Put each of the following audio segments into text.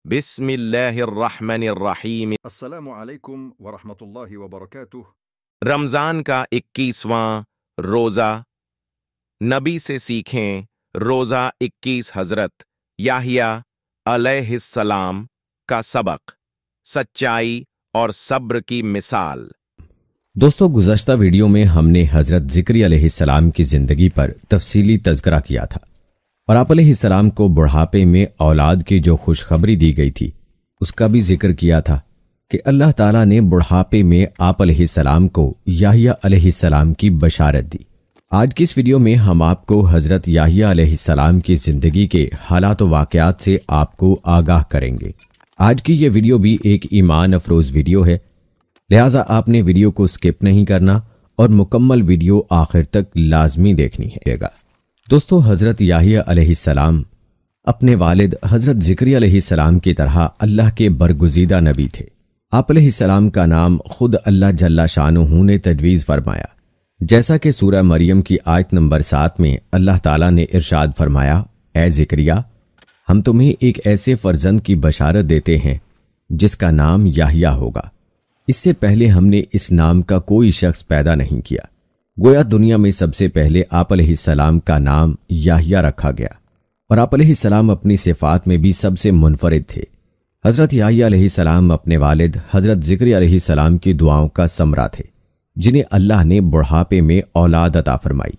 بسم اللہ الرحمن الرحیم۔ السلام علیکم ورحمۃ اللہ وبرکاتہ۔ رمضان کا 21واں روزہ، نبی سے سیکھیں روزہ 21 حضرت یحییٰ علیہ السلام کا سبق، سچائی اور صبر کی مثال۔ دوستو، گزشتہ ویڈیو میں ہم نے حضرت ذکری علیہ السلام کی زندگی پر تفصیلی تذکرہ کیا تھا اور آپ علیہ السلام کو بڑھاپے میں اولاد کی جو خوشخبری دی گئی تھی اس کا بھی ذکر کیا تھا کہ اللہ تعالیٰ نے بڑھاپے میں آپ علیہ السلام کو یحییٰ علیہ السلام کی بشارت دی۔ آج کی اس ویڈیو میں ہم آپ کو حضرت یحییٰ علیہ السلام کی زندگی کے حالات و واقعات سے آپ کو آگاہ کریں گے۔ آج کی یہ ویڈیو بھی ایک ایمان افروز ویڈیو ہے، لہٰذا آپ نے ویڈیو کو سکپ نہیں کرنا اور مکمل ویڈیو آخر تک لازمی دیکھنی ہے گا۔ دوستو، حضرت یحییٰ علیہ السلام اپنے والد حضرت ذکری علیہ السلام کی طرح اللہ کے برگزیدہ نبی تھے۔ آپ علیہ السلام کا نام خود اللہ جل شانہ نے تجویز فرمایا، جیسا کہ سورہ مریم کی آیت نمبر 7 میں اللہ تعالیٰ نے ارشاد فرمایا، اے ذکریہ، ہم تمہیں ایک ایسے فرزند کی بشارت دیتے ہیں جس کا نام یحییٰ ہوگا۔ اس سے پہلے ہم نے اس نام کا کوئی شخص پیدا نہیں کیا، گویا دنیا میں سب سے پہلے آپ علیہ السلام کا نام یحییٰ رکھا گیا، اور آپ علیہ السلام اپنی صفات میں بھی سب سے منفرد تھے۔ حضرت یحییٰ علیہ السلام اپنے والد حضرت ذکری علیہ السلام کی دعاؤں کا ثمرہ تھے، جنہیں اللہ نے بڑھاپے میں اولاد عطا فرمائی۔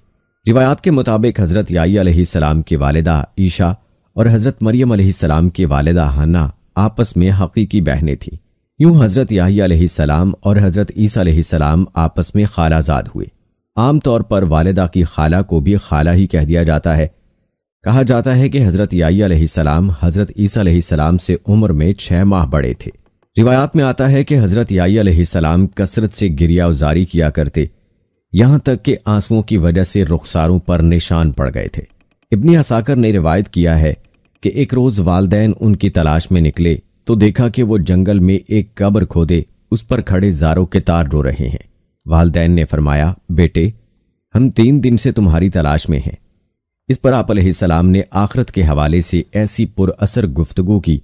روایات کے مطابق حضرت یحییٰ علیہ السلام کی والدہ عیشا اور حضرت مریم علیہ السلام کی والدہ حنا آپس میں حقیقی بہنیں تھیں۔ یوں حضرت یحییٰ علیہ السلام اور حضرت عیسیٰ علیہ السلام آپس میں خالہ زاد ہوئے۔ عام طور پر والدہ کی خالہ کو بھی خالہ ہی کہہ دیا جاتا ہے۔ کہا جاتا ہے کہ حضرت یحییٰ علیہ السلام حضرت عیسیٰ علیہ السلام سے عمر میں 6 ماہ بڑے تھے۔ روایات میں آتا ہے کہ حضرت یحییٰ علیہ السلام کثرت سے گریہ وزاری کیا کرتے، یہاں تک کہ آنسوؤں کی وجہ سے رخساروں پر نشان پڑ گئے تھے۔ ابن عساکر نے روایت کیا ہے کہ ایک روز والدین ان کی تلاش میں نکلے تو دیکھا کہ وہ جنگل میں ایک قبر کھودے اس پر کھڑے زاروں کے تار رو رہے ہیں۔ والدین نے فرمایا، بیٹے، ہم 3 دن سے تمہاری تلاش میں ہیں۔ اس پر آپ علیہ السلام نے آخرت کے حوالے سے ایسی پر اثر گفتگو کی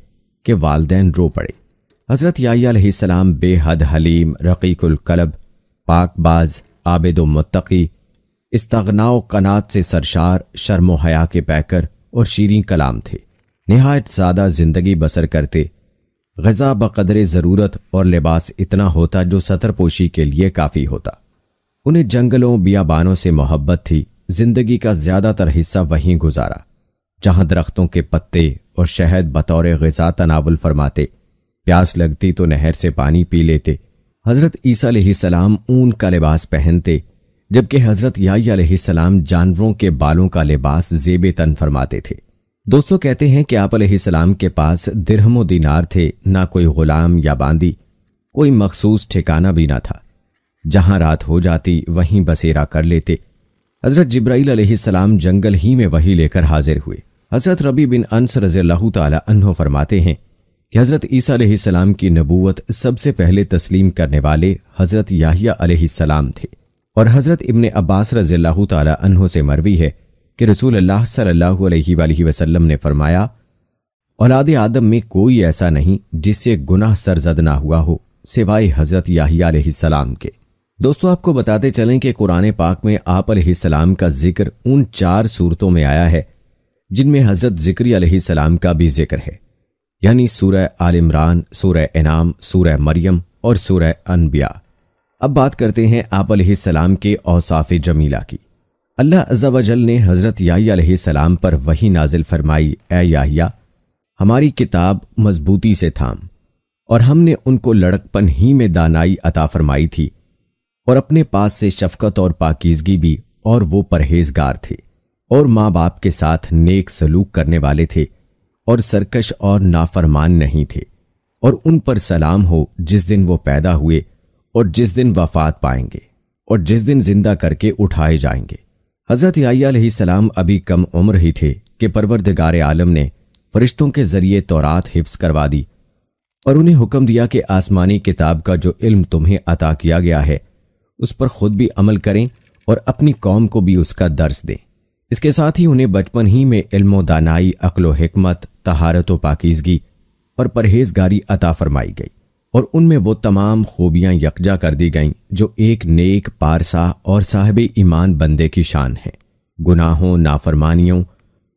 کہ والدین رو پڑے۔ حضرت یحییٰ علیہ السلام بے حد حلیم، رقیق القلب، پاک باز، عابد و متقی، استغنا و قناعت سے سرشار، شرم و حیا کے پیکر اور شیریں کلام تھے۔ نہایت سادہ زندگی بسر کرتے، غذا بقدر ضرورت اور لباس اتنا ہوتا جو ستر پوشی کے لیے کافی ہوتا۔ انہیں جنگلوں بیابانوں سے محبت تھی، زندگی کا زیادہ تر حصہ وہیں گزارا جہاں درختوں کے پتے اور شہد بطور غذا تناول فرماتے، پیاس لگتی تو نہر سے پانی پی لیتے۔ حضرت عیسیٰ علیہ السلام اون کا لباس پہنتے، جبکہ حضرت یحییٰ علیہ السلام جانوروں کے بالوں کا لباس زیب تن فرماتے تھے۔ دوستو، کہتے ہیں کہ آپ علیہ السلام کے پاس درہم و دینار تھے، نہ کوئی غلام یا باندی، کوئی مخصوص ٹھکانہ بھی نہ تھا۔ جہاں رات ہو جاتی وہیں بسیرا کر لیتے۔ حضرت جبرائیل علیہ السلام جنگل ہی میں وہی لے کر حاضر ہوئے۔ حضرت ربیع بن انس رضی اللہ تعالی عنہ فرماتے ہیں کہ حضرت عیسیٰ علیہ السلام کی نبوت سب سے پہلے تسلیم کرنے والے حضرت یحییٰ علیہ السلام تھے، اور حضرت ابن عباس رضی اللہ تعالی عنہ سے مروی ہے کہ رسول اللہ صلی اللہ علیہ وآلہ وسلم نے فرمایا، اولاد آدم میں کوئی ایسا نہیں جس سے گناہ سرزد نہ ہوا ہو سوائے حضرت یحییٰ علیہ السلام کے۔ دوستو، آپ کو بتاتے چلیں کہ قرآن پاک میں آپ علیہ السلام کا ذکر ان 4 صورتوں میں آیا ہے جن میں حضرت ذکری علیہ السلام کا بھی ذکر ہے، یعنی سورہ آل عمران، سورہ انعام، سورہ مریم اور سورہ انبیاء۔ اب بات کرتے ہیں آپ علیہ السلام کے اوصاف جمیلہ کی۔ اللہ عز و جل نے حضرت یحییٰ علیہ السلام پر وحی نازل فرمائی، اے یحییٰ، ہماری کتاب مضبوطی سے تھام، اور ہم نے ان کو لڑکپن ہی میں دانائی عطا فرمائی تھی، اور اپنے پاس سے شفقت اور پاکیزگی بھی، اور وہ پرہیزگار تھے اور ماں باپ کے ساتھ نیک سلوک کرنے والے تھے، اور سرکش اور نافرمان نہیں تھے۔ اور ان پر سلام ہو جس دن وہ پیدا ہوئے اور جس دن وفات پائیں گے اور جس دن زندہ کر کے اٹھائے جائیں گے۔ حضرت یحییٰ علیہ السلام ابھی کم عمر ہی تھے کہ پروردگار عالم نے فرشتوں کے ذریعے تورات حفظ کروا دی اور انہیں حکم دیا کہ آسمانی کتاب کا جو علم تمہیں عطا کیا گیا ہے اس پر خود بھی عمل کریں اور اپنی قوم کو بھی اس کا درس دیں۔ اس کے ساتھ ہی انہیں بچپن ہی میں علم و دانائی، عقل و حکمت، طہارت و پاکیزگی اور پرہیزگاری عطا فرمائی گئی، اور ان میں وہ تمام خوبیاں یکجا کر دی گئیں جو ایک نیک پارسا اور صاحب ایمان بندے کی شان ہے۔ گناہوں، نافرمانیوں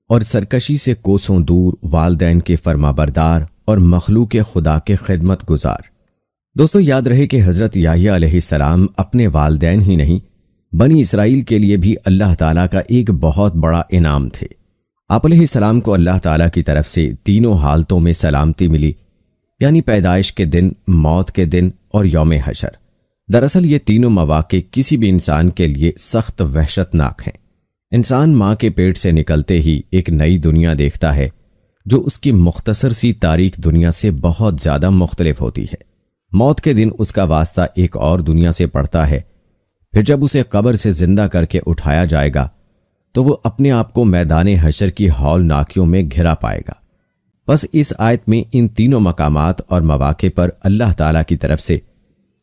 اور سرکشی سے کوسوں دور، والدین کے فرما بردار اور مخلوق خدا کے خدمت گزار۔ دوستو یاد رہے کہ حضرت یحییٰ علیہ السلام اپنے والدین ہی نہیں، بنی اسرائیل کے لیے بھی اللہ تعالیٰ کا ایک بہت بڑا انعام تھے۔ آپ علیہ السلام کو اللہ تعالیٰ کی طرف سے تینوں حالتوں میں سلامتی ملی، یعنی پیدائش کے دن، موت کے دن اور یوم حشر۔ دراصل یہ تینوں مواقع کسی بھی انسان کے لیے سخت وحشتناک ہیں۔ انسان ماں کے پیٹ سے نکلتے ہی ایک نئی دنیا دیکھتا ہے جو اس کی مختصر سی تاریک دنیا سے بہت زیادہ مختلف ہوتی ہے۔ موت کے دن اس کا واسطہ ایک اور دنیا سے پڑتا ہے، پھر جب اسے قبر سے زندہ کر کے اٹھایا جائے گا تو وہ اپنے آپ کو میدان حشر کی ہولناکیوں میں گھرا پائے گا۔ بس اس آیت میں ان تینوں مقامات اور مواقع پر اللہ تعالیٰ کی طرف سے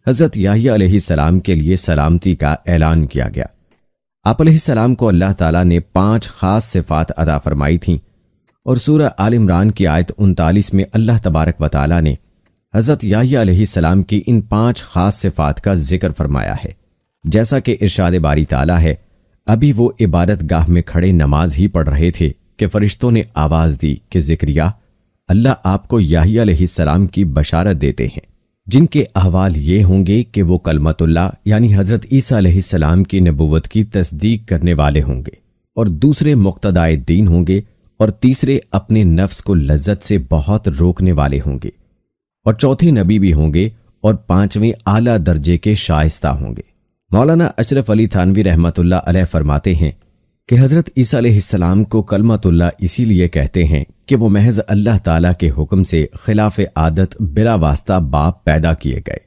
حضرت یحییٰ علیہ السلام کے لیے سلامتی کا اعلان کیا گیا۔ آپ علیہ السلام کو اللہ تعالیٰ نے 5 خاص صفات عطا فرمائی تھیں، اور سورہ آل عمران کی آیت 39 میں اللہ تبارک و تعالیٰ نے حضرت یحییٰ علیہ السلام کی ان 5 خاص صفات کا ذکر فرمایا ہے۔ جیسا کہ ارشاد باری تعالیٰ ہے، ابھی وہ عبادت گاہ میں کھڑے نماز ہی پڑھ رہے تھے کہ فرشتوں نے آواز دی کہ زکریا، اللہ آپ کو یحییٰ علیہ السلام کی بشارت دیتے ہیں، جن کے احوال یہ ہوں گے کہ وہ کلمت اللہ یعنی حضرت عیسیٰ علیہ السلام کی نبوت کی تصدیق کرنے والے ہوں گے، اور دوسرے مقتدائے دین ہوں گے، اور تیسرے اپنے نفس کو لذت سے بہت روکنے والے ہوں گے، اور چوتھے نبی بھی ہوں گے، اور 5ویں اعلیٰ درجے کے شائستہ ہوں گے۔ مولانا اشرف علی تھانوی رحمۃ اللہ علیہ فرماتے ہیں کہ حضرت عیسیٰ علیہ السلام کو کلمت اللہ اسی لیے کہتے ہیں کہ وہ محض اللہ تعالیٰ کے حکم سے خلاف عادت بلا واسطہ باپ پیدا کیے گئے۔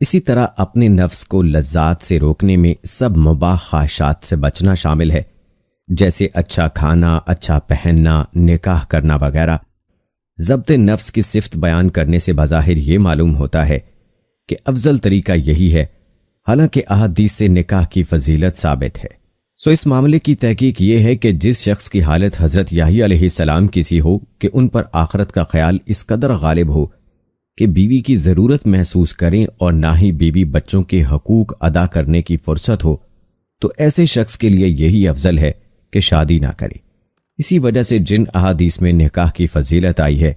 اسی طرح اپنے نفس کو لذات سے روکنے میں سب مباح خواہشات سے بچنا شامل ہے، جیسے اچھا کھانا، اچھا پہننا، نکاح کرنا وغیرہ۔ ضبط نفس کی صفت بیان کرنے سے بظاہر یہ معلوم ہوتا ہے کہ افضل طریقہ یہی ہے، حالانکہ احادیث سے نکاح کی فضیلت ثابت ہے۔ سو اس معاملے کی تحقیق یہ ہے کہ جس شخص کی حالت حضرت یحییٰ علیہ السلام کی سی ہو کہ ان پر آخرت کا خیال اس قدر غالب ہو کہ بیوی کی ضرورت محسوس کریں اور نہ ہی بیوی بچوں کے حقوق ادا کرنے کی فرصت ہو، تو ایسے شخص کے لیے یہی افضل ہے کہ شادی نہ کرے۔ اسی وجہ سے جن احادیث میں نکاح کی فضیلت آئی ہے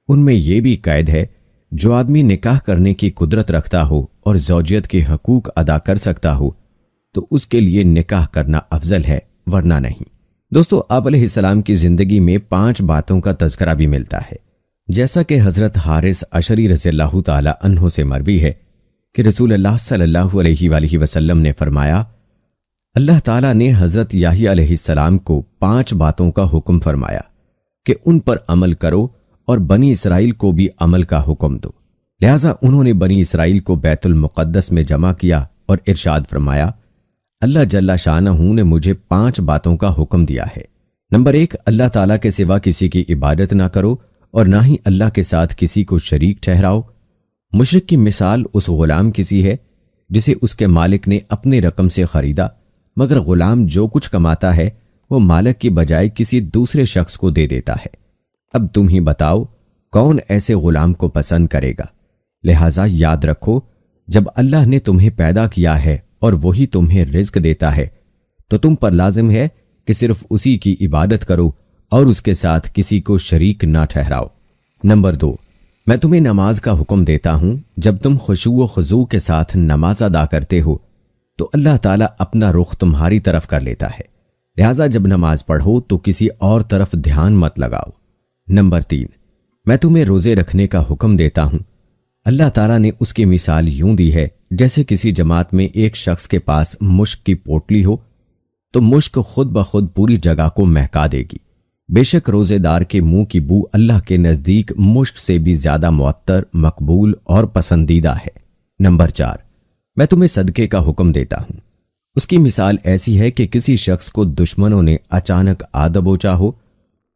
ان میں یہ بھی قید ہے، جو آدمی نکاح کرنے کی قدرت رکھتا ہو اور زوجیت کے حقوق ادا کر سکتا ہو تو اس کے لیے نکاح کرنا افضل ہے، ورنہ نہیں۔ دوستو آپ علیہ السلام کی زندگی میں 5 باتوں کا تذکرہ بھی ملتا ہے، جیسا کہ حضرت حارث اشعری رضی اللہ تعالی عنہ سے مروی ہے کہ رسول اللہ صلی اللہ علیہ وآلہ وسلم نے فرمایا، اللہ تعالیٰ نے حضرت یحییٰ علیہ السلام کو 5 باتوں کا حکم فرمایا کہ ان پر عمل کرو اور بنی اسرائیل کو بھی عمل کا حکم دو۔ لہٰذا انہوں نے بنی اسرائیل کو بیت المقدس میں جمع کیا اور ارشاد فرمایا، اللہ جل شانہ نے مجھے 5 باتوں کا حکم دیا ہے۔ نمبر 1، اللہ تعالیٰ کے سوا کسی کی عبادت نہ کرو اور نہ ہی اللہ کے ساتھ کسی کو شریک ٹھہراؤ۔ مشرک کی مثال اس غلام کی سی ہے جسے اس کے مالک نے اپنی رقم سے خریدا، مگر غلام جو کچھ کماتا ہے وہ مالک کی بجائے کسی دوسرے شخص کو دے دیتا ہے۔ اب تم ہی بتاؤ کون ایسے غلام کو پسند کرے گا؟ لہٰذا یاد رکھو، جب اللہ نے تمہیں پیدا کیا ہے اور وہی تمہیں رزق دیتا ہے تو تم پر لازم ہے کہ صرف اسی کی عبادت کرو اور اس کے ساتھ کسی کو شریک نہ ٹھہراؤ۔ نمبر 2، میں تمہیں نماز کا حکم دیتا ہوں، جب تم خشوع و خضوع کے ساتھ نماز ادا کرتے ہو تو اللہ تعالیٰ اپنا رخ تمہاری طرف کر لیتا ہے، لہٰذا جب نماز پڑھو تو کسی اور طرف دھیان مت لگاؤ۔ نمبر 3، میں تمہیں روزے رکھنے کا حکم دیتا ہوں۔ اللہ تعالیٰ نے اس کی مثال یوں دی ہے جیسے کسی جماعت میں ایک شخص کے پاس مشک کی پوٹلی ہو تو مشک خود بخود پوری جگہ کو مہکا دے گی۔ بے شک روزے دار کے منہ کی بو اللہ کے نزدیک مشک سے بھی زیادہ معطر، مقبول اور پسندیدہ ہے۔ نمبر 4، میں تمہیں صدقے کا حکم دیتا ہوں۔ اس کی مثال ایسی ہے کہ کسی شخص کو دشمنوں نے اچانک آ دبوچا ہو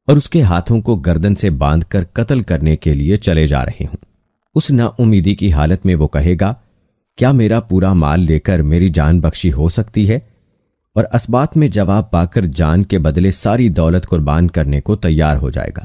اور اس کے ہاتھوں کو گردن سے باندھ کر قتل کرنے کے لیے چلے جا رہے ہوں۔ اس نا امیدی کی حالت میں وہ کہے گا، کیا میرا پورا مال لے کر میری جان بخشی ہو سکتی ہے؟ اور اسبات میں جواب پا کر جان کے بدلے ساری دولت قربان کرنے کو تیار ہو جائے گا۔